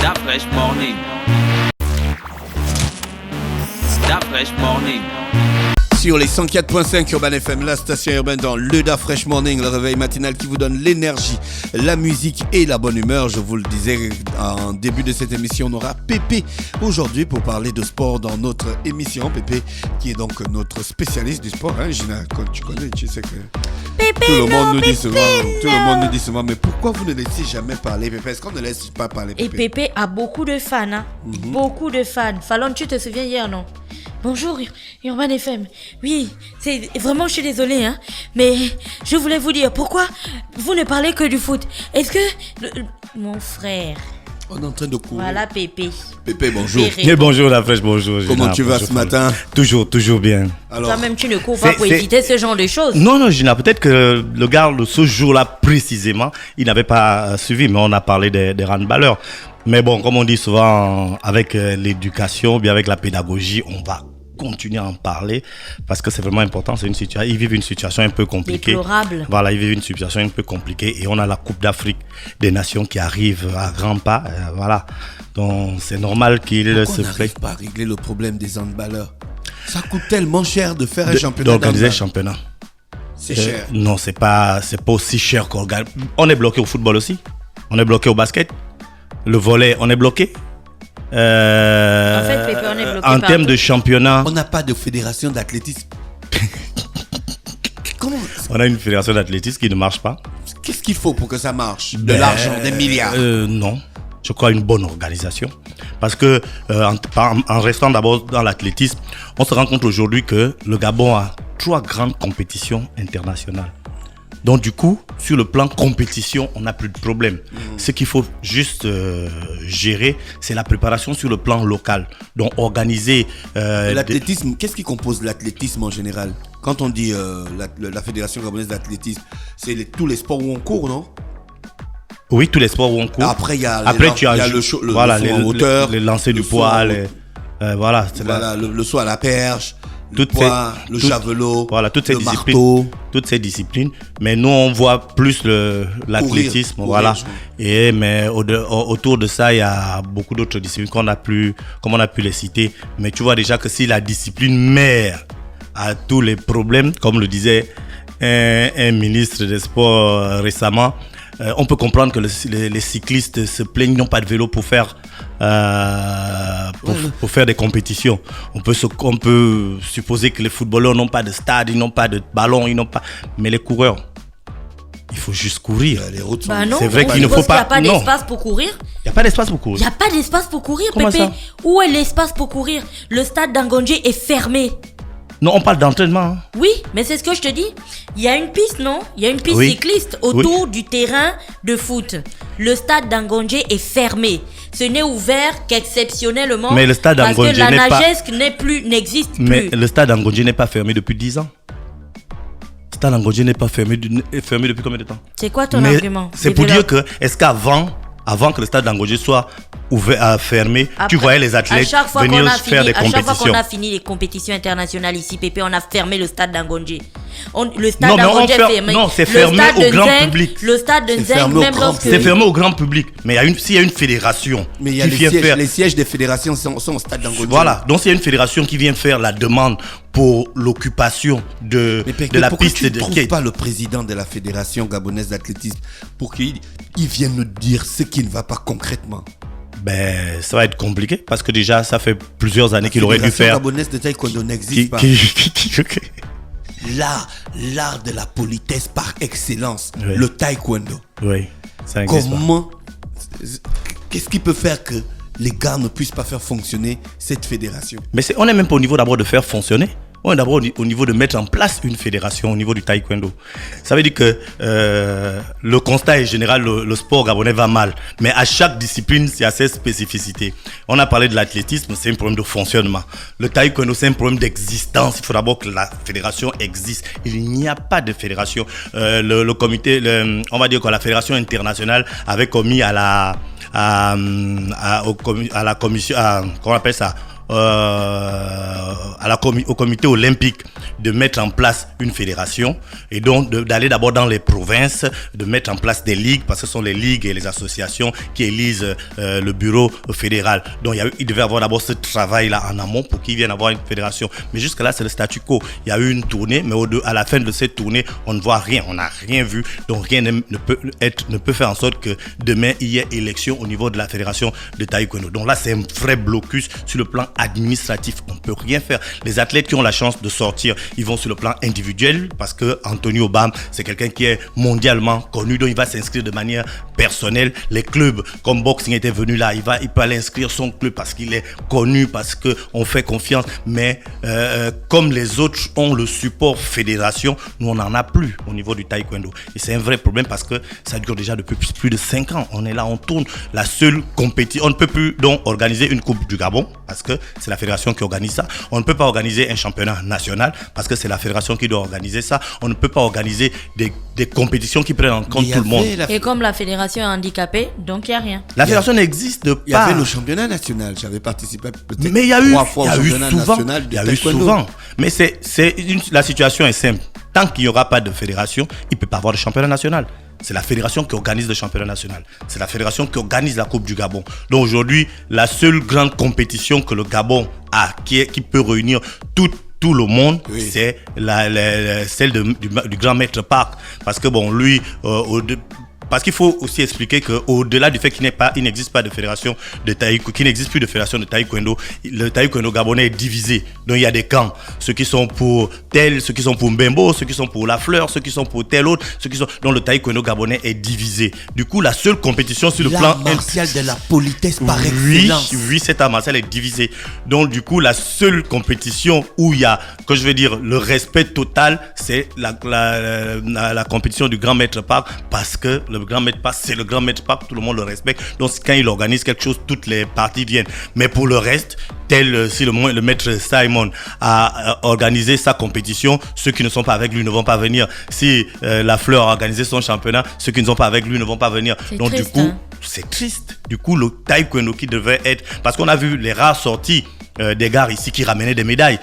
That fresh morning. That fresh morning. Sur les 104.5 Urban FM, la station urbaine dans le Da Fresh Morning, le réveil matinal qui vous donne l'énergie, la musique et la bonne humeur. Je vous le disais en début de cette émission, on aura Pépé aujourd'hui pour parler de sport dans notre émission. Pépé qui est donc notre spécialiste du sport, hein, Gina, quand tu connais, tu sais que Pépé, tout le monde nous dit souvent, mais pourquoi vous ne laissez jamais parler Pépé? Est-ce qu'on ne laisse pas parler Pépé? Et Pépé a beaucoup de fans, hein? Beaucoup de fans. Fallon, tu te souviens hier, non? Bonjour Urban FM. Oui, c'est vraiment, je suis désolée, hein, mais je voulais vous dire pourquoi vous ne parlez que du foot. Est-ce que mon frère? On est en train de courir. Voilà Pépé. Pépé, bonjour. Et bonjour la fraîche, bonjour. Comment Gina, tu vas ce matin? Toujours bien. Alors, toi-même, tu ne cours pas pour éviter ce genre de choses. Non, Gina, peut-être que le gars, ce jour-là précisément, il n'avait pas suivi, mais on a parlé des handballeurs. Mais bon, comme on dit souvent, avec l'éducation, bien avec la pédagogie, on va continuer à en parler parce que c'est vraiment important. C'est une situation, ils vivent une situation un peu compliquée. Déplorable. Voilà, ils vivent une situation un peu compliquée et on a la Coupe d'Afrique des Nations qui arrive à grands pas. Voilà, donc c'est normal qu'il se on n'arrive pas à régler le problème des handballeurs. Ça coûte tellement cher de faire un championnat d'organiser un d'handball. championnat. C'est cher. Non, c'est pas aussi cher qu'on regarde. On est bloqué au football aussi. On est bloqué au basket. Le volley, on est bloqué. En fait, Pépé, on est bloqué en termes de championnat, On n'a pas de fédération d'athlétisme. Comment? on a une fédération d'athlétisme qui ne marche pas. Qu'est-ce qu'il faut pour que ça marche? De l'argent, des milliards. Non, je crois une bonne organisation. Parce que en restant d'abord dans l'athlétisme, on se rend compte aujourd'hui que le Gabon a 3 grandes compétitions internationales. Donc du coup, sur le plan compétition, on n'a plus de problème. Ce qu'il faut juste gérer, c'est la préparation sur le plan local. Donc organiser... L'athlétisme, qu'est-ce qui compose l'athlétisme en général? Quand on dit la Fédération gabonaise d'athlétisme, c'est tous les sports où on court, non? Oui, tous les sports où on court. Après, il y a le saut en hauteur, les lancers du poids, voilà. Le saut à la perche, le javelot, voilà, toutes ces le disciplines, marteau. toutes ces disciplines. Mais nous, on voit plus l'athlétisme, courir. Mais autour de ça, il y a beaucoup d'autres disciplines comme on a pu les citer. Mais tu vois déjà que si la discipline mère à tous les problèmes, comme le disait un ministre des Sports récemment, on peut comprendre que les cyclistes se plaignent, ils n'ont pas de vélo pour faire des compétitions. On peut supposer que les footballeurs n'ont pas de stade, ils n'ont pas de ballon, mais les coureurs, il faut juste courir. Les routes sont... Bah non, c'est vrai qu'il ne faut pas. Il n'y a pas d'espace pour courir. Il n'y a pas d'espace pour courir. Il n'y a pas d'espace pour courir, Comment Pépé. ça? Où est l'espace pour courir? Le stade d'Angondje est fermé. Non, on parle d'entraînement. Hein. Oui, mais c'est ce que je te dis. Il y a une piste, non? Il y a une piste cycliste autour du terrain de foot. Le stade d'Angondje est fermé. Ce n'est ouvert qu'exceptionnellement. Mais le stade parce que d'Angondje la n'est pas... Nagesque n'existe plus. Mais le stade d'Angondje n'est pas fermé depuis 10 ans. Le stade d'Angondje n'est pas fermé depuis combien de temps? C'est quoi ton argument? C'est pour dire que, est-ce qu'avant que le stade d'Angondje soit fermé, Après, tu voyais les athlètes venir faire des compétitions. À chaque fois qu'on a fini les compétitions internationales ici, Pépé, on a fermé le stade d'Angondje. Le stade d'Angondje est fermé. Non, c'est fermé au grand public. Le stade de Nzeng, même lorsque... C'est fermé au grand public. Mais s'il y a une fédération qui vient faire... Les sièges des fédérations sont au stade d'Angondje. Voilà, donc s'il y a une fédération qui vient faire la demande pour l'occupation de la piste... Mais pourquoi tu ne trouves pas le président de la Fédération gabonaise d'athlétisme pour qu'il vienne nous dire ce qui ne va pas concrètement? Ben, ça va être compliqué parce que déjà, ça fait plusieurs années qu'il aurait dû faire. La Fédération gabonaise de taekwondo n'existe pas. L'art de la politesse par excellence, le taekwondo. Oui, ça n'existe pas. Qu'est-ce qui peut faire que les gars ne puissent pas faire fonctionner cette fédération? Mais on n'est même pas au niveau d'abord de faire fonctionner. On est d'abord au niveau de mettre en place une fédération au niveau du taekwondo. Ça veut dire que le constat est général, le sport gabonais va mal. Mais à chaque discipline, il y a ses spécificités. On a parlé de l'athlétisme, c'est un problème de fonctionnement. Le taekwondo, c'est un problème d'existence. Il faut d'abord que la fédération existe. Il n'y a pas de fédération. Le comité, on va dire que la fédération internationale avait commis à la commission, comment on appelle ça, au comité olympique de mettre en place une fédération et donc d'aller d'abord dans les provinces, de mettre en place des ligues parce que ce sont les ligues et les associations qui élisent le bureau fédéral. Donc il devait avoir d'abord ce travail-là en amont pour qu'ils viennent avoir une fédération. Mais jusque-là, c'est le statu quo. Il y a eu une tournée, mais à la fin de cette tournée, on ne voit rien, on n'a rien vu. Donc rien ne peut faire en sorte que demain, il y ait élection au niveau de la fédération de taekwondo. Donc là, c'est un vrai blocus sur le plan administratif. On ne peut rien faire. Les athlètes qui ont la chance de sortir, ils vont sur le plan individuel parce que Anthony Obam, c'est quelqu'un qui est mondialement connu, donc il va s'inscrire de manière personnelle. Les clubs, comme Boxing était venu là, il peut aller inscrire son club parce qu'il est connu, parce qu'on fait confiance. Mais comme les autres ont le support fédération, nous on n'en a plus au niveau du taekwondo. Et c'est un vrai problème parce que ça dure déjà depuis plus de 5 ans. On est là, on tourne. La seule compétition, on ne peut plus donc organiser une Coupe du Gabon parce que c'est la fédération qui organise ça. On ne peut pas organiser un championnat national parce que c'est la fédération qui doit organiser ça. On ne peut pas organiser des compétitions qui prennent en compte tout le monde. Et comme la fédération est handicapée, donc il n'y a rien. La fédération n'existe pas. Il y avait le championnat national. J'avais participé peut-être mais il y a eu 3 fois au championnat national de taekwondo. Souvent. Mais la situation est simple. Tant qu'il n'y aura pas de fédération, il ne peut pas avoir de championnat national. C'est la fédération qui organise le championnat national. C'est la fédération qui organise la Coupe du Gabon. Donc aujourd'hui, la seule grande compétition que le Gabon a, qui peut réunir tout le monde, oui, c'est celle du Grand Maître Park. Parce que bon, lui, parce qu'il faut aussi expliquer qu'au-delà du fait qu'il n'existe pas de fédération de taekwondo, qu'il n'existe plus de fédération de taekwondo, le taekwondo gabonais est divisé. Donc il y a des camps, ceux qui sont pour tel, ceux qui sont pour Mbembo, ceux qui sont pour La Fleur, ceux qui sont pour tel autre, donc le taekwondo gabonais est divisé. Du coup, la seule compétition sur le plan l'art martial de la politesse par excellence. Oui, cet art martial est divisé. Donc du coup, la seule compétition où il y a, que je veux dire, le respect total, c'est la compétition du Grand Maître Park parce que le Grand Maître Park, c'est le Grand Maître Park, tout le monde le respecte. Donc quand il organise quelque chose, toutes les parties viennent. Mais pour le reste, si le maître Simon a organisé sa compétition, ceux qui ne sont pas avec lui ne vont pas venir. Si La Fleur a organisé son championnat, ceux qui ne sont pas avec lui ne vont pas venir. Donc triste, du coup, c'est triste. Du coup, le taekwondo qui devait être... Parce qu'on a vu les rares sorties des gars ici qui ramenaient des médailles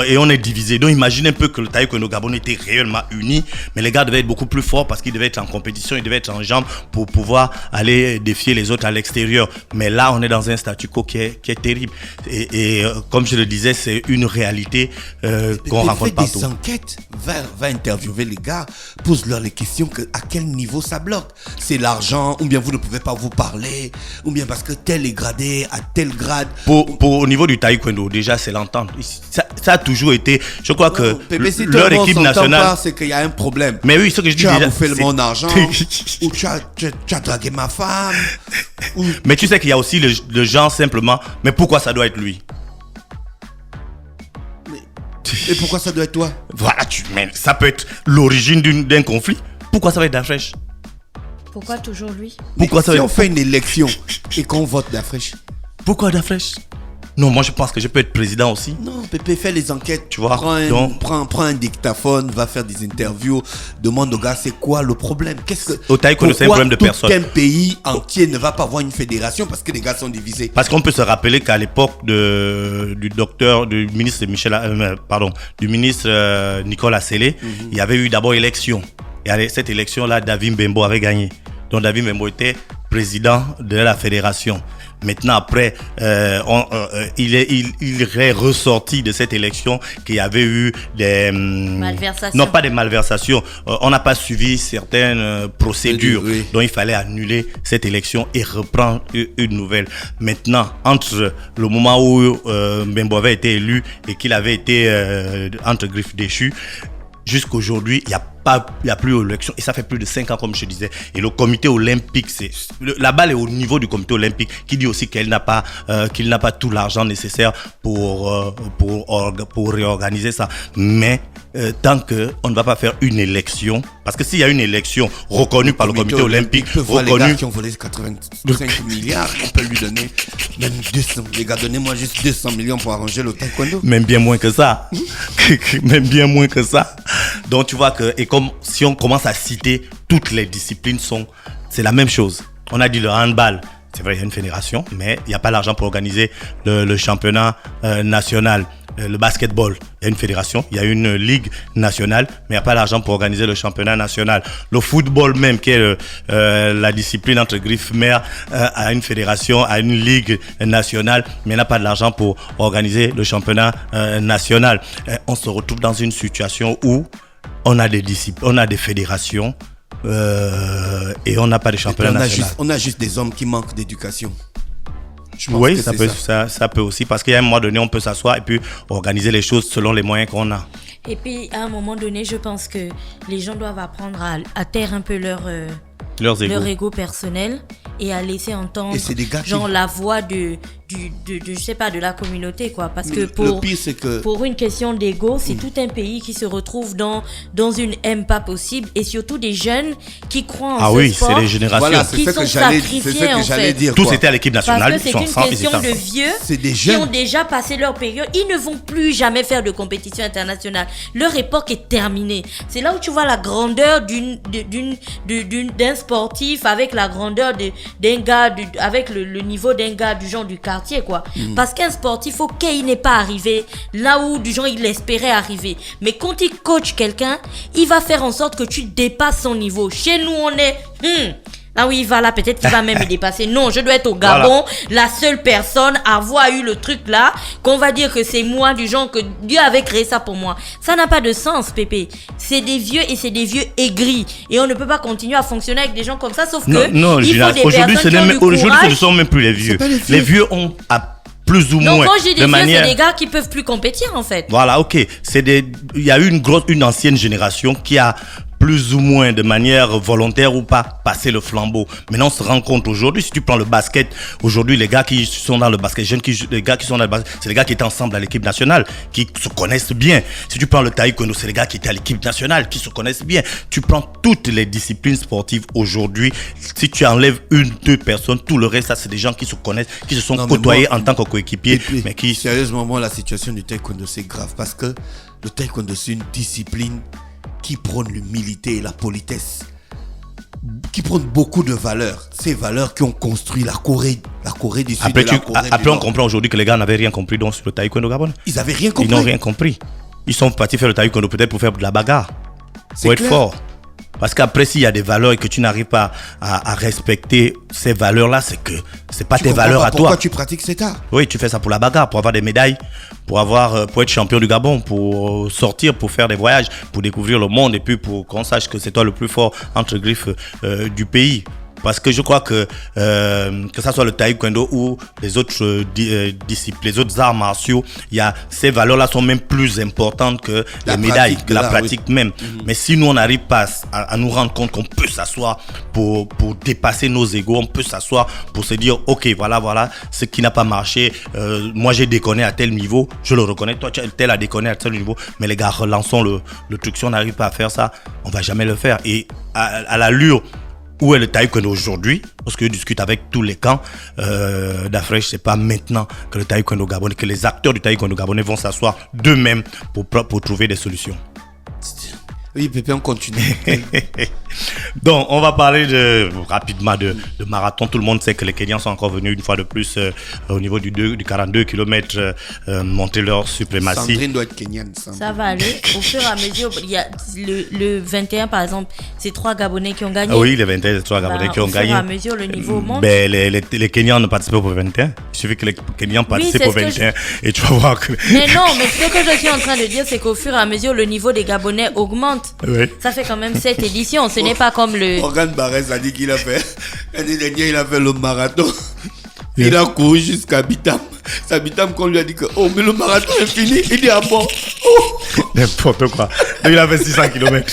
et on est divisé. Donc imagine un peu que le taekwondo gabonais était réellement uni, mais les gars devaient être beaucoup plus forts parce qu'ils devaient être en compétition, ils devaient être en jambes pour pouvoir aller défier les autres à l'extérieur. Mais là on est dans un statu quo qui est terrible et comme je le disais, c'est une réalité qu'on rencontre partout. Des enquêtes, va interviewer les gars, pose-leur les questions à quel niveau ça bloque. C'est l'argent, ou bien vous ne pouvez pas vous parler, ou bien parce que tel est gradé à tel grade. Au niveau du taekwondo, déjà c'est l'entente. Ça a toujours été, je crois que si leur équipe nationale, c'est qu'il y a un problème. Mais oui, ce que je dis déjà, tu as bouffé mon argent ou tu as dragué ma femme. Mais tu sais qu'il y a aussi le genre simplement, mais pourquoi ça doit être lui? Et pourquoi ça doit être toi? Voilà, mais ça peut être l'origine d'un conflit. Pourquoi ça va être Dafresh? Pourquoi toujours lui? Pourquoi si on fait une élection et qu'on vote Dafresh? Pourquoi Dafresh? Non, moi je pense que je peux être président aussi. Non, Pépé fait les enquêtes. Tu vois, prends un dictaphone, va faire des interviews, demande aux gars c'est quoi le problème. Au taekwondo, c'est un problème de personne. Pourquoi un pays entier ne va pas avoir une fédération parce que les gars sont divisés? Parce qu'on peut se rappeler qu'à l'époque du ministre Nicolas Sellé, il y avait eu d'abord élection. Et à cette élection-là, David Mbembo avait gagné. Donc David Mbembo était président de la fédération. Maintenant, après, il est ressorti de cette élection qu'il y avait eu des... malversations. Non, pas des malversations. On n'a pas suivi certaines procédures. Oui. Donc, il fallait annuler cette élection et reprendre une nouvelle. Maintenant, entre le moment où Mbembo avait été élu et qu'il avait été entre griffes déchues, jusqu'aujourd'hui, il n'y a plus d'élection et ça fait plus de 5 ans comme je te disais. Et le comité olympique, la balle est au niveau du comité olympique qui dit aussi qu'il n'a pas tout l'argent nécessaire pour réorganiser ça. Mais tant qu'on ne va pas faire une élection, parce que s'il y a une élection reconnue par le comité olympique, les gars qui ont volé 85 milliards, on peut lui donner même 200. Les gars, donnez-moi juste 200 millions pour arranger le taekwondo. Même bien moins que ça. Même bien moins que ça. Donc tu vois que, et comme si on commence à citer toutes les disciplines c'est la même chose. On a dit le handball, C'est vrai, il y a une fédération, mais il n'y a pas l'argent pour organiser le championnat national. Le basketball, il y a une fédération, il y a une ligue nationale, mais il n'y a pas l'argent pour organiser le championnat national. Le football même, qui est la discipline entre griffes mères, a une fédération, a une ligue nationale, mais il n'a pas de l'argent pour organiser le championnat national. On se retrouve dans une situation où on a des disciplines, on a des fédérations et on n'a pas de championnat national. On a juste des hommes qui manquent d'éducation. Oui, ça peut aussi, parce qu'à un moment donné, on peut s'asseoir et puis organiser les choses selon les moyens qu'on a. Et puis, à un moment donné, je pense que les gens doivent apprendre à taire un peu leur ego personnel et à laisser entendre la voix de je sais pas, de la communauté, quoi. Parce que le pire, c'est que pour une question d'ego, c'est tout un pays qui se retrouve dans une haine pas possible, et surtout des jeunes qui croient en ce sport. C'est les générations. Voilà, qui sont sacrifiés, en fait. dire. Tous étaient à l'équipe nationale. Parce que c'est une question de vieux qui ont déjà passé leur période. Ils ne vont plus jamais faire de compétition internationale. Leur époque est terminée. C'est là où tu vois la grandeur d'un sportif avec la grandeur d'un gars, avec le niveau d'un gars du genre du quartier, quoi. Parce qu'un sportif, ok, il n'est pas arrivé là où du genre il espérait arriver, mais quand il coach quelqu'un, il va faire en sorte que tu dépasses son niveau. Chez nous, on est là où il va là, peut-être qu'il va même me dépasser. Non, je dois être au Gabon, la seule personne à avoir eu le truc là, qu'on va dire que c'est moi, du genre que Dieu avait créé ça pour moi. Ça n'a pas de sens, Pépé. C'est des vieux, et c'est des vieux aigris. Et on ne peut pas continuer à fonctionner avec des gens comme ça, sauf que non, il faut des personnes qui ont du courage. Aujourd'hui, ce ne sont même plus les vieux. Les vieux ont plus ou moins. Donc quand j'ai des vieux, c'est des gars qui peuvent plus compétir, en fait. Voilà, ok. Il y a eu une ancienne génération qui a plus ou moins de manière volontaire ou pas passer le flambeau. Maintenant, on se rend compte aujourd'hui, si tu prends le basket, aujourd'hui, les gars qui sont dans le basket, les gars qui sont dans le basket, c'est les gars qui étaient ensemble à l'équipe nationale, qui se connaissent bien. Si tu prends le taekwondo, c'est les gars qui étaient à l'équipe nationale, qui se connaissent bien. Tu prends toutes les disciplines sportives aujourd'hui, si tu enlèves une, deux personnes, tout le reste, ça, c'est des gens qui se connaissent, qui se sont côtoyés en tant que coéquipiers. Mais qui... Sérieusement, moi, la situation du taekwondo, c'est grave, parce que le taekwondo, c'est une discipline qui prône l'humilité et la politesse, qui prône beaucoup de valeurs. Ces valeurs qui ont construit la Corée du Sud. Après, on comprend aujourd'hui que les gars n'avaient rien compris donc, sur le taekwondo Gabon. Ils n'avaient rien compris. Ils n'ont rien compris. Ils sont partis faire le taekwondo peut-être pour faire de la bagarre, pour être fort. Parce qu'après, s'il y a des valeurs et que tu n'arrives pas à respecter ces valeurs-là, c'est que c'est pas tes valeurs à toi. Pourquoi tu pratiques cet art? Oui, tu fais ça pour la bagarre, pour avoir des médailles, pour être champion du Gabon, pour sortir, pour faire des voyages, pour découvrir le monde et puis pour qu'on sache que c'est toi le plus fort entre griffes du pays. Parce que je crois que ça soit le taekwondo ou les autres disciplines, les autres arts martiaux, ces valeurs-là sont même plus importantes que les médailles, que la pratique même. Mais si nous, on n'arrive pas à nous rendre compte qu'on peut s'asseoir pour dépasser nos égos, on peut s'asseoir pour se dire, ok, voilà, ce qui n'a pas marché, moi j'ai déconné à tel niveau, je le reconnais, toi tel a déconné à tel niveau, mais les gars, relançons le truc. Si on n'arrive pas à faire ça, on va jamais le faire. Et à l'allure où est le taekwondo aujourd'hui, parce que je discute avec tous les camps d'Afrique, c'est pas maintenant que le taekwondo gabonais, que les acteurs du taekwondo gabonais vont s'asseoir d'eux-mêmes pour trouver des solutions. Oui, Pépé, on continue. Donc, on va parler rapidement de marathon. Tout le monde sait que les Kenyans sont encore venus une fois de plus au niveau du 42 km monter leur suprématie. Sandrine doit être kenyane. Ça va aller. Au fur et à mesure, il y a le 21, par exemple, c'est 3 Gabonais qui ont gagné. Ah oui, les 21, c'est 3 Gabonais qui ont gagné. Au fur et à mesure, le niveau monte. Ben, les Kenyans ne participent pas pour 21. Il suffit que les Kenyans participent pour 21 et tu vas voir que... Mais non, mais ce que je suis en train de dire, c'est qu'au fur et à mesure, le niveau des Gabonais augmente. Oui. Ça fait quand même 7 éditions. Ce n'est pas comme le... Morgan Barres a dit qu'il a fait... L'année dernière, il a fait le marathon. Il a couru jusqu'à Bitam. C'est à Bitam qu'on lui a dit que... Oh, mais le marathon est fini. Il dit, ah bon? Oh. N'importe quoi. Il a fait 600 km.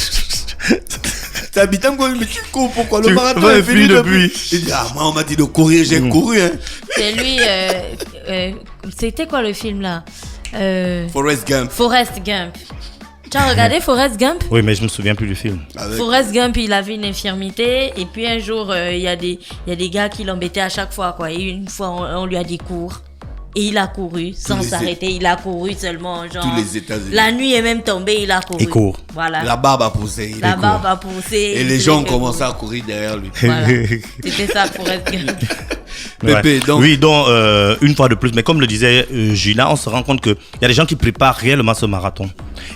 C'est à Bitam qu'on lui dit, mais tu cours pourquoi? Le marathon est fini depuis. Il dit, ah, moi, on m'a dit de courir. J'ai couru, hein. C'est lui... c'était quoi le film, là? Forrest Gump. Forrest Gump. Tu as regardé Forrest Gump? Oui, mais je me souviens plus du film. Forrest Gump, il avait une infirmité et puis un jour, il y a des gars qui l'embêtaient à chaque fois, quoi. Et une fois, on lui a dit cours. Et il a couru sans s'arrêter. Il a couru seulement, genre... Tous les États-Unis. La nuit est même tombée, il a couru. Il court. Voilà. La barbe a poussé. La barbe a poussé. Et les gens ont commencé à courir derrière lui. Voilà. C'était ça, Forrest Gump. Pépé, donc... Oui, donc une fois de plus, mais comme le disait Gina, on se rend compte qu'il y a des gens qui préparent réellement ce marathon.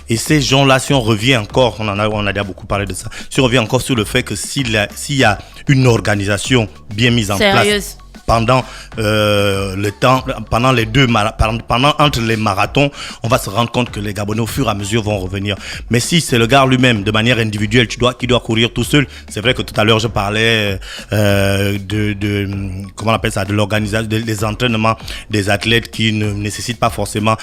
Et ces gens-là, si on revient encore, on a déjà beaucoup parlé de ça, si on revient encore sur le fait que s'il y a une organisation bien mise en place pendant le temps, pendant les pendant entre les marathons, on va se rendre compte que les Gabonais au fur et à mesure vont revenir. Mais si c'est le gars lui-même, de manière individuelle, qui doit courir tout seul, c'est vrai que tout à l'heure je parlais comment on appelle ça, de l'organisation, des entraînements des athlètes qui ne nécessitent pas forcément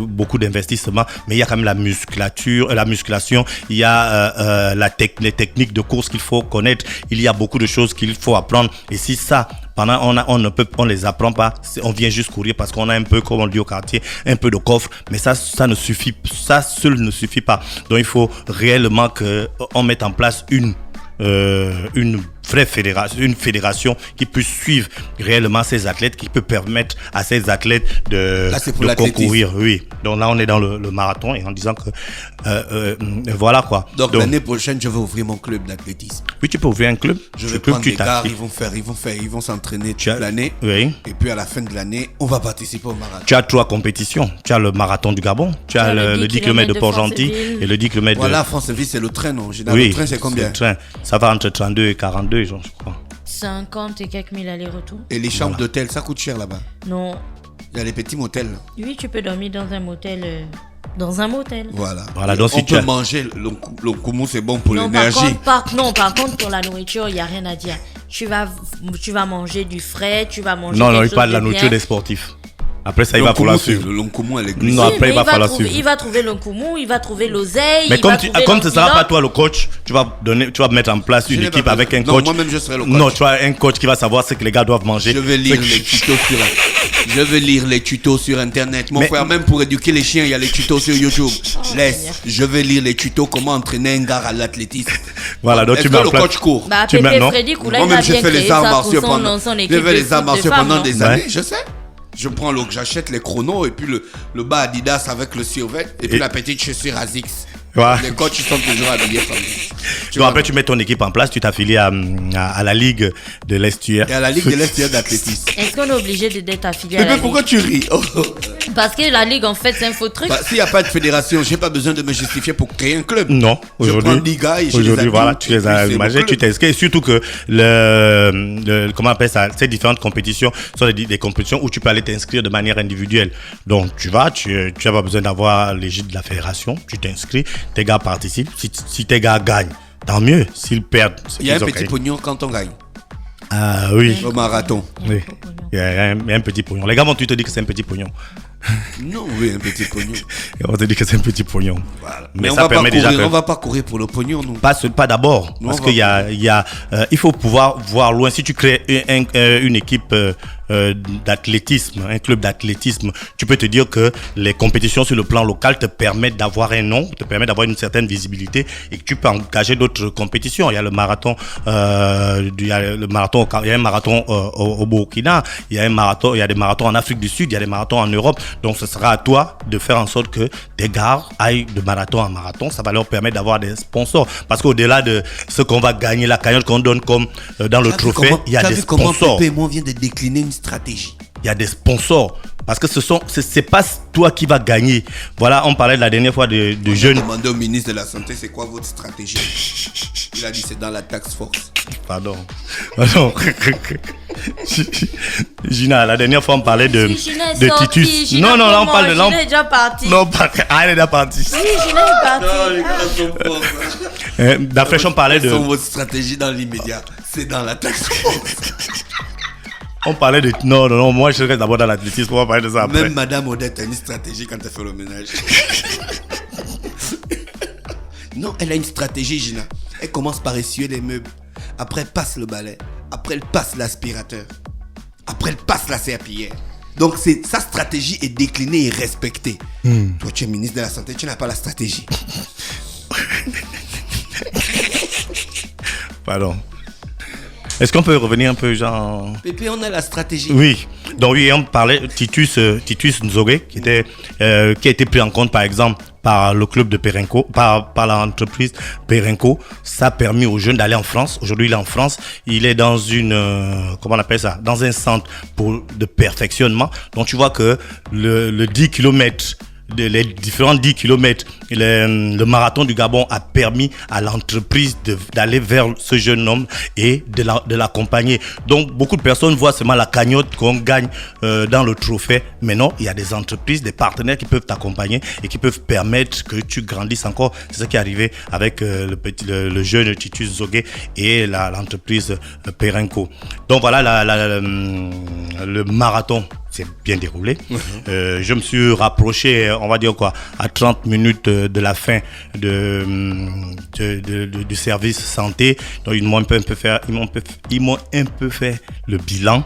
beaucoup d'investissement, mais il y a quand même la musculation, il y a les techniques de course qu'il faut connaître, il y a beaucoup de choses qu'il faut apprendre. Et si ça, on les apprend pas, on vient juste courir parce qu'on a un peu, comme on dit au quartier, un peu de coffre, mais ça seul ne suffit pas. Donc il faut réellement qu'on mette en place une vraie fédération qui puisse suivre réellement ces athlètes, qui peut permettre à ces athlètes de concourir. Oui. Donc là, on est dans le marathon et en disant que voilà quoi. Donc l'année prochaine, je vais ouvrir mon club d'athlétisme. Oui, tu peux ouvrir un club. Je vais prendre des gars, ils vont s'entraîner toute l'année. Oui. Et puis à la fin de l'année, on va participer au marathon. Tu as 3 compétitions. Tu as le marathon du Gabon, tu as le 10 km de Port-Gentil et le 10 km Voilà, Franceville, c'est le train, non? Oui, le train, c'est combien? Le train. Ça va entre 32 et 42, je crois. 50 et quelques mille allers-retours. Et les chambres d'hôtel, ça coûte cher là-bas? Non. Il y a les petits motels. Oui, tu peux dormir dans un motel. Dans un motel. Voilà, donc si tu peux manger, le koumou c'est bon pour l'énergie. Par contre, pour la nourriture, il n'y a rien à dire. Tu vas manger du frais, tu vas manger. Non, il parle de la nourriture des sportifs. Après ça, il va falloir suivre. Le koumou, elle est glissée. Non, après, il va falloir suivre. Il va trouver le koumou, il va trouver l'oseille. Mais comme ce ne sera pas toi le coach, tu vas mettre en place une équipe avec un coach. Non, moi-même, je serai le coach. Non, tu as un coach qui va savoir ce que les gars doivent manger. Je vais lire les tutos sur Internet. Mon frère, même pour éduquer les chiens, il y a les tutos sur YouTube. Je vais lire les tutos comment entraîner un gars à l'athlétisme. Voilà, donc tu mets en place. Le coach court. Moi-même, j'ai fait les arts martiaux pendant des années, je sais. J'achète les chronos et puis le bas Adidas avec le survêt et puis la petite chaussure ASICS. Ouais. Les coachs sont toujours habillés comme ça. Donc après tu mets ton équipe en place, tu t'affilies à la Ligue de l'Estuaire. Et à la Ligue de l'Estuaire d'athlétisme. Est-ce qu'on est obligé d'être affilié à la Ligue? Pourquoi tu ris? Parce que la Ligue en fait c'est un faux truc. S'il n'y a pas de fédération, j'ai pas besoin de me justifier pour créer un club. Non, aujourd'hui voilà, tu les as imagés, tu t'inscris. Surtout que comment on appelle ça, ces différentes compétitions sont des compétitions où tu peux aller t'inscrire de manière individuelle. Donc tu n'as pas besoin d'avoir l'égide de la fédération, tu t'inscris. Tes gars participent. Si tes gars gagnent, tant mieux. S'ils perdent, il y a un petit pognon quand on gagne. Ah oui. Au marathon. Oui. Il y a un petit pognon. Les gars vont te dire que c'est un petit pognon. Non, oui, un petit pognon. On te dit que c'est un petit pognon. Voilà. Mais ça permet déjà on va pas courir pour le pognon, non. Pas d'abord. Parce qu'il il faut pouvoir voir loin. Si tu crées une équipe d'athlétisme, un club d'athlétisme, tu peux te dire que les compétitions sur le plan local te permettent d'avoir un nom, te permettent d'avoir une certaine visibilité et que tu peux engager d'autres compétitions. Il y a le marathon, il y a un marathon au Burkina, il y a des marathons en Afrique du Sud, il y a des marathons en Europe. Donc ce sera à toi de faire en sorte que tes gars aillent de marathon en marathon. Ça va leur permettre d'avoir des sponsors. Parce qu'au-delà de ce qu'on va gagner, la cagnotte qu'on donne comme dans le trophée, il y a des sponsors. Pépé, moi, vient de décliner une stratégie. Il y a des sponsors. Parce que c'est pas toi qui vas gagner. Voilà, on parlait de la dernière fois de jeunes. J'ai demandé au ministre de la Santé, c'est quoi votre stratégie? Il a dit c'est dans la task force. Pardon. Gina, la dernière fois on parlait de Titus. Non, là on parle de Gina est déjà parti. Non, elle est déjà partie. Oui, Gina est partie. D'après on parlait de. Votre stratégie dans l'immédiat, c'est dans la task force. On parlait de... Non, moi je reste d'abord dans l'athlétisme, on va parler de ça après. Même Madame Odette a une stratégie quand elle fait le ménage. Non, elle a une stratégie, Gina. Elle commence par essuyer les meubles. Après, elle passe le balai. Après, elle passe l'aspirateur. Après, elle passe la serpillière. Donc, sa stratégie est déclinée et respectée. Toi, tu es ministre de la Santé, tu n'as pas la stratégie. Pardon. Est-ce qu'on peut revenir un peu genre... Pépé, on a la stratégie. Oui. Donc oui, on parlait Titus Nzogé qui a été pris en compte par exemple par le club de Perenco, par l'entreprise Perenco. Ça a permis aux jeunes d'aller en France. Aujourd'hui, il est en France. Il est dans comment on appelle ça? Dans un centre de perfectionnement. Donc, tu vois que le 10 km, les différents 10 km, le marathon du Gabon a permis à l'entreprise d'aller vers ce jeune homme et de l'accompagner. Donc, beaucoup de personnes voient seulement la cagnotte qu'on gagne dans le trophée. Mais non, il y a des entreprises, des partenaires qui peuvent t'accompagner et qui peuvent permettre que tu grandisses encore. C'est ça qui est arrivé avec le jeune Titus Zogué et l'entreprise Perenco. Donc, voilà le marathon. C'est bien déroulé. Je me suis rapproché, on va dire quoi, à 30 minutes de la fin du service santé. Donc ils m'ont un peu fait le bilan.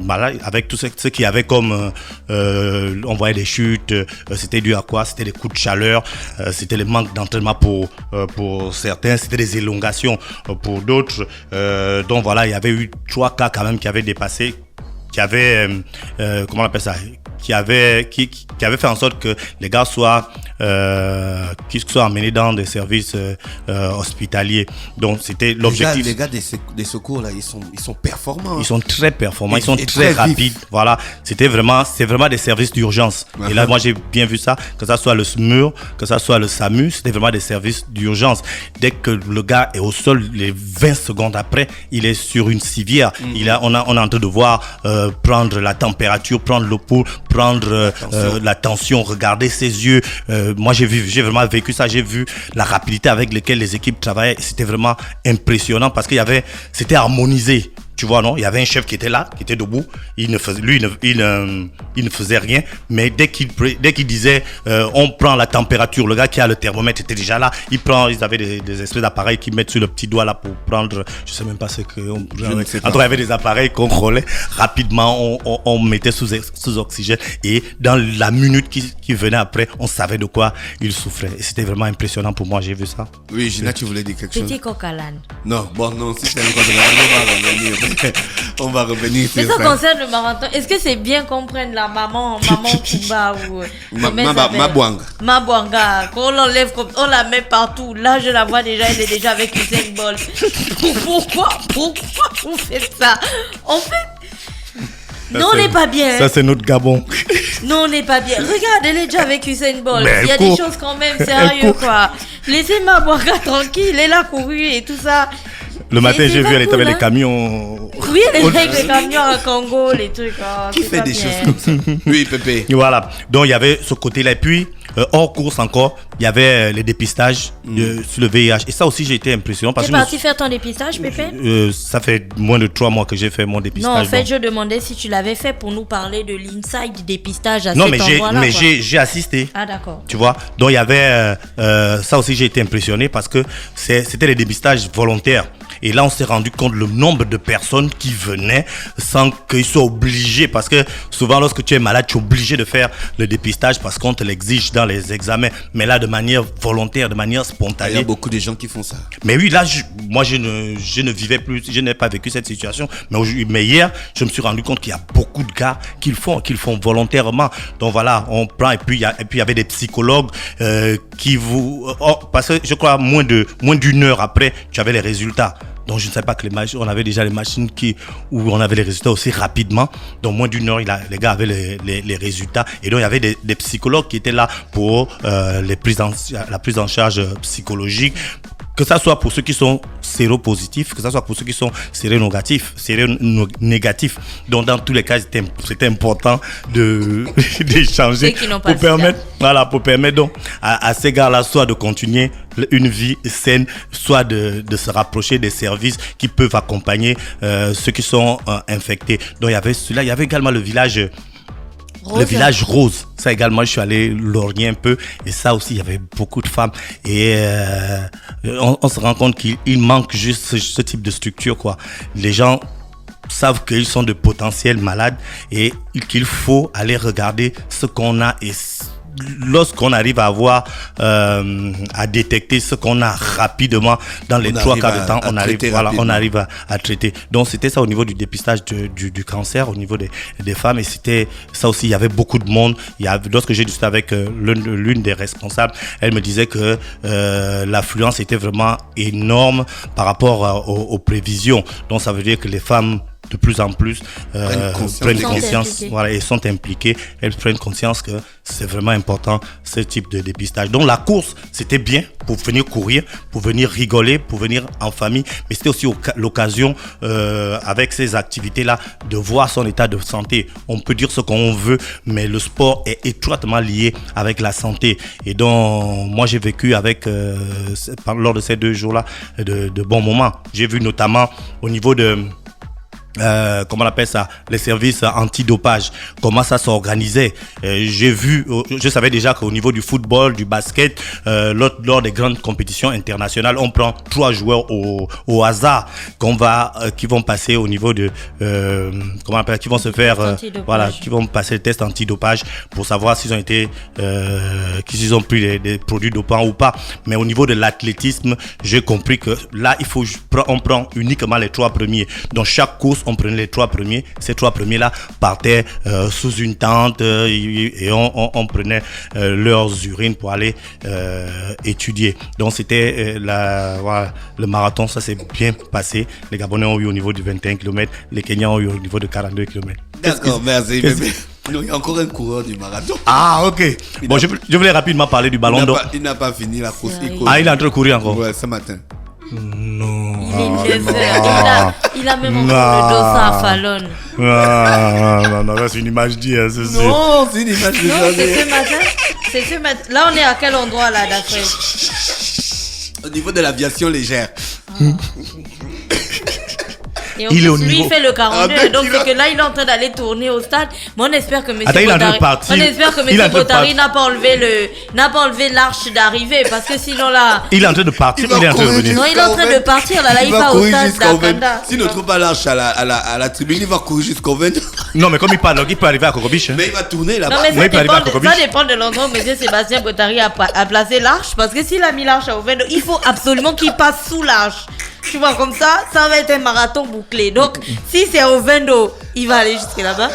Voilà, avec tout ce qu'il y avait comme on voyait des chutes, c'était dû à quoi? C'était des coups de chaleur, c'était le manque d'entraînement pour certains, c'était des élongations pour d'autres. Donc voilà, il y avait eu 3 cas quand même qui avaient dépassé, qui avait comment on appelle ça, qui avait fait en sorte que les gars soient emmenés dans des services hospitaliers. Donc c'était l'objectif. Les gars des secours là, ils sont performants. Ils sont très performants, ils sont très rapides. Voilà, c'est vraiment des services d'urgence. Et là, moi j'ai bien vu ça, que ça soit le SMUR, que ça soit le SAMU, c'était vraiment des services d'urgence. Dès que le gars est au sol, les 20 secondes après, il est sur une civière. On est en train de voir prendre la température, prendre le pouls, prendre la tension, regarder ses yeux. Moi j'ai vraiment vécu ça, j'ai vu la rapidité avec laquelle les équipes travaillaient. C'était vraiment impressionnant parce c'était harmonisé. Tu vois, non? Il y avait un chef qui était là, qui était debout. Il ne faisait rien. Mais dès qu'il disait, on prend la température, le gars qui a le thermomètre était déjà là. Ils avaient des espèces d'appareils qu'ils mettent sur le petit doigt là pour prendre, je sais même pas ce que. En tout cas, il y avait des appareils qu'on roulait rapidement, on mettait sous oxygène. Et dans la minute qui venait après, on savait de quoi il souffrait. Et c'était vraiment impressionnant pour moi, j'ai vu ça. Oui, Gina, tu voulais dire quelque chose? Petit coq à l'âne. Non, si c'est un coq on va revenir. Mais ça concerne le marathon. Est-ce que c'est bien qu'on prenne la maman Kumba ou Mabwanga, qu'on l'enlève comme on la met partout. Là, je la vois déjà, elle est déjà avec Usain Bolt. Pourquoi vous faites ça? En fait, non, on n'est pas bien. Ça, c'est notre Gabon. Non, on n'est pas bien. Regarde, elle est déjà avec Usain Bolt. Il y a des choses quand même sérieuses, quoi. Laissez Mabwanga tranquille, elle a couru et tout ça. Le matin, j'ai vu, elle était avec les camions. Oui, elle était avec les camions à Congo, les trucs. Qui fait des choses comme ça? Oui, Pépé. Voilà. Donc, il y avait ce côté-là. Et puis, hors course encore, il y avait les dépistages sur le VIH. Et ça aussi, j'ai été impressionnant. Tu es parti faire ton dépistage, Pépé? Ça fait moins de 3 mois que j'ai fait mon dépistage. Non, en fait, je demandais si tu l'avais fait pour nous parler de l'inside du dépistage à cet endroit-là. Non, mais j'ai assisté. Ah, d'accord. Tu vois? Donc, il y avait... ça aussi, j'ai été impressionné parce que c'était les dépistages volontaires. Et là, on s'est rendu compte le nombre de personnes qui venaient sans qu'ils soient obligés. Parce que souvent, lorsque tu es malade, tu es obligé de faire le dépistage parce qu'on te l'exige dans les examens. Mais là, de manière volontaire, de manière spontanée. Il y a beaucoup de gens qui font ça. Mais oui, là, moi, je ne vivais plus, je n'ai pas vécu cette situation. Mais hier, je me suis rendu compte qu'il y a beaucoup de gars qui le font volontairement. Donc voilà, on prend. Et puis, il y avait des psychologues parce que je crois, moins d'une heure après, tu avais les résultats. Donc je ne savais pas que on avait déjà les machines où on avait les résultats aussi rapidement. Donc moins d'une heure, les gars avaient les résultats. Et donc il y avait des psychologues qui étaient là pour la prise en charge psychologique. Que ça soit pour ceux qui sont séropositifs, que ça soit pour ceux qui sont séronégatifs. Donc dans tous les cas, c'était important d'échanger pour permettre donc à ces gars-là soit de continuer une vie saine, soit de se rapprocher des services qui peuvent accompagner ceux qui sont infectés. Donc il y avait cela, il y avait également le village Rose. Le village rose, ça également, je suis allé lorgner un peu. Et ça aussi, il y avait beaucoup de femmes. Et on se rend compte qu'il manque juste ce type de structure, quoi. Les gens savent qu'ils sont de potentiels malades et qu'il faut aller regarder ce qu'on a et lorsqu'on arrive à avoir, à détecter ce qu'on a rapidement dans les 3 quarts de temps, on arrive à traiter. Donc c'était ça au niveau du dépistage du cancer, au niveau des femmes, et c'était ça aussi. Il y avait beaucoup de monde. Lorsque j'ai discuté avec l'une des responsables, elle me disait que l'affluence était vraiment énorme par rapport aux prévisions. Donc ça veut dire que les femmes de plus en plus prennent conscience, voilà, et sont impliquées. Elles prennent conscience que c'est vraiment important ce type de dépistage. Donc la course, c'était bien pour venir courir, pour venir rigoler, pour venir en famille, mais c'était aussi l'occasion avec ces activités-là de voir son état de santé. On peut dire ce qu'on veut, mais le sport est étroitement lié avec la santé. Et donc moi j'ai vécu avec lors de ces 2 jours-là de bons moments. J'ai vu notamment au niveau de comment on appelle ça, les services antidopage, comment ça s'organisait. Je savais déjà qu'au niveau du football, du basket, lors des grandes compétitions internationales, on prend 3 joueurs au hasard qui vont passer au niveau de comment on appelle, qui vont se faire qui vont passer le test antidopage pour savoir s'ils ont été s'ils ont pris des produits dopants ou pas. Mais au niveau de l'athlétisme, j'ai compris que là on prend uniquement les 3 premiers. Dans chaque course, on prenait les 3 premiers. Ces 3 premiers-là partaient sous une tente et on prenait leurs urines pour aller étudier. Donc c'était le marathon, ça s'est bien passé. Les Gabonais ont eu au niveau du 21 km, les Kenyans ont eu au niveau de 42 km. D'accord, merci. Il y a encore un coureur du marathon. Ah, ok. Bon, je voulais rapidement parler du ballon d'or. Il n'a pas fini la course. Il est en train de courir encore. Ouais, ce matin. Non. Il a même encore le dos à Fallon. Non, c'est une image d'hier, c'est sûr. Non, c'est une image de c'est ce matin. Là, on est à quel endroit là d'après? Au niveau de l'aviation légère. Et lui, il fait le 42, donc c'est que là, il est en train d'aller tourner au stade. Mais on espère que M. Botari n'a pas enlevé l'arche d'arrivée, parce que sinon là... Il est en train de partir, il est en train de revenir. Non, il est en train de partir, là, il va au stade d'Akanda. S'il ne trouve pas l'arche à la tribune, il va courir jusqu'au 20. Non, mais comme il parle, il peut arriver à Kokobiche. Mais il va tourner là-bas. Non, mais ça dépend de l'endroit où M. Sébastien Botari a placé l'arche, parce que s'il a mis l'arche au 20, il faut absolument qu'il passe sous l'arche. Tu vois, comme ça va être un marathon bouclé. Donc, si c'est au Vendo, il va aller jusque là-bas.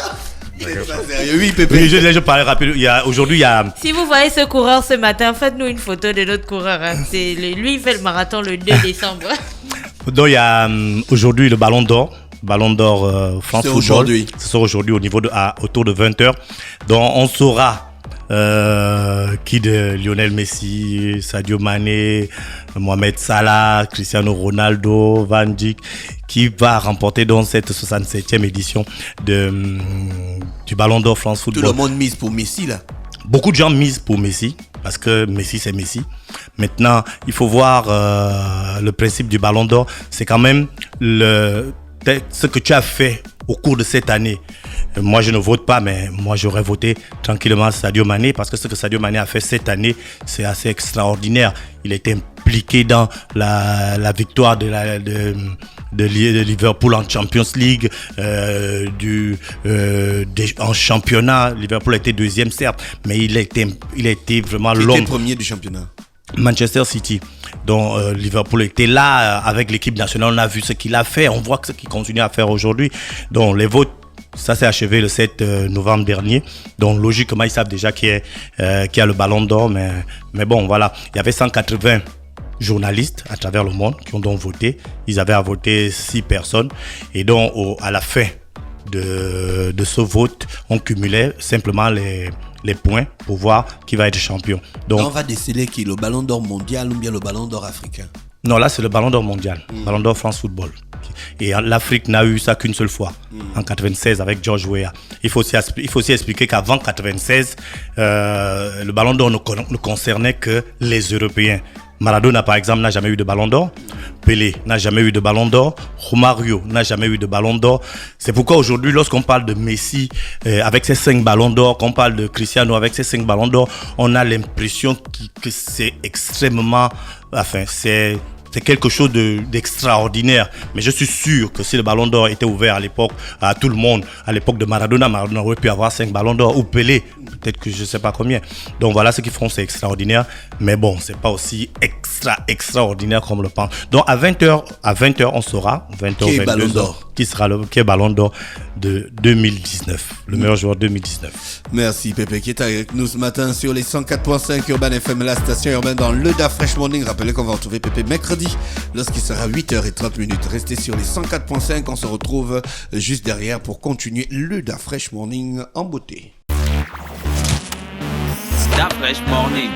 Oui, Pépé. Oui, je parlais rapide. Aujourd'hui, il y a... Si vous voyez ce coureur ce matin, faites-nous une photo de notre coureur. Hein. Lui, il fait le marathon le 2 décembre. Donc, il y a aujourd'hui le Ballon d'Or. Ballon d'Or France Football. Aujourd'hui. Ce sera aujourd'hui autour de 20h. Donc, on saura qui de Lionel Messi, Sadio Mané, Mohamed Salah, Cristiano Ronaldo, Van Dijk, qui va remporter donc cette 67e édition du Ballon d'Or France Football. Tout le monde mise pour Messi là. Beaucoup de gens misent pour Messi, parce que Messi c'est Messi. Maintenant, il faut voir le principe du Ballon d'Or, c'est quand même ce que tu as fait au cours de cette année. Moi, je ne vote pas, mais moi, j'aurais voté tranquillement Sadio Mané, parce que ce que Sadio Mané a fait cette année, c'est assez extraordinaire. Il est impliqué dans la victoire de Liverpool en Champions League, en championnat. Liverpool a été 2e, certes, mais il a été vraiment l'homme. Il était premier du championnat. Manchester City. Donc Liverpool était là avec l'équipe nationale. On a vu ce qu'il a fait. On voit ce qu'il continue à faire aujourd'hui. Donc les votes, ça s'est achevé le 7 novembre dernier. Donc logiquement, ils savent déjà qui a le Ballon d'Or. Mais bon, voilà. Il y avait 180 journalistes à travers le monde qui ont donc voté. Ils avaient à voter 6 personnes. Et donc à la fin de ce vote, on cumulait simplement les points pour voir qui va être champion. Donc, on va déceler qui, le Ballon d'Or mondial ou bien le Ballon d'Or africain? Non, là c'est le Ballon d'Or mondial, Ballon d'Or France Football. Et l'Afrique n'a eu ça qu'une seule fois, en 96 avec George Weah. Il faut aussi expliquer qu'avant 96, le Ballon d'Or ne concernait que les Européens. Maradona, par exemple, n'a jamais eu de Ballon d'Or. Pelé n'a jamais eu de Ballon d'Or. Romario n'a jamais eu de Ballon d'Or. C'est pourquoi aujourd'hui, lorsqu'on parle de Messi avec ses 5 Ballons d'Or, qu'on parle de Cristiano avec ses 5 Ballons d'Or, on a l'impression que c'est extrêmement... Enfin, c'est c'est quelque chose d'extraordinaire. Mais je suis sûr que si le ballon d'or était ouvert à l'époque à tout le monde, à l'époque de Maradona aurait pu avoir 5 ballons d'or, ou Pelé, peut-être que je ne sais pas combien. Donc voilà, ce qu'ils font, c'est extraordinaire. Mais bon, c'est pas aussi extraordinaire comme le pense. Donc à 20h, on saura, 20h, Qui est ballon d'or? Qui est ballon d'or de 2019, le meilleur joueur 2019. Merci Pépé qui est avec nous ce matin sur les 104.5 Urban FM, la station urbaine dans le Da Fresh Morning. Rappelez qu'on va retrouver Pépé mercredi lorsqu'il sera 8h30. Restez sur les 104.5, on se retrouve juste derrière pour continuer le Da Fresh Morning en beauté. Da Fresh Morning.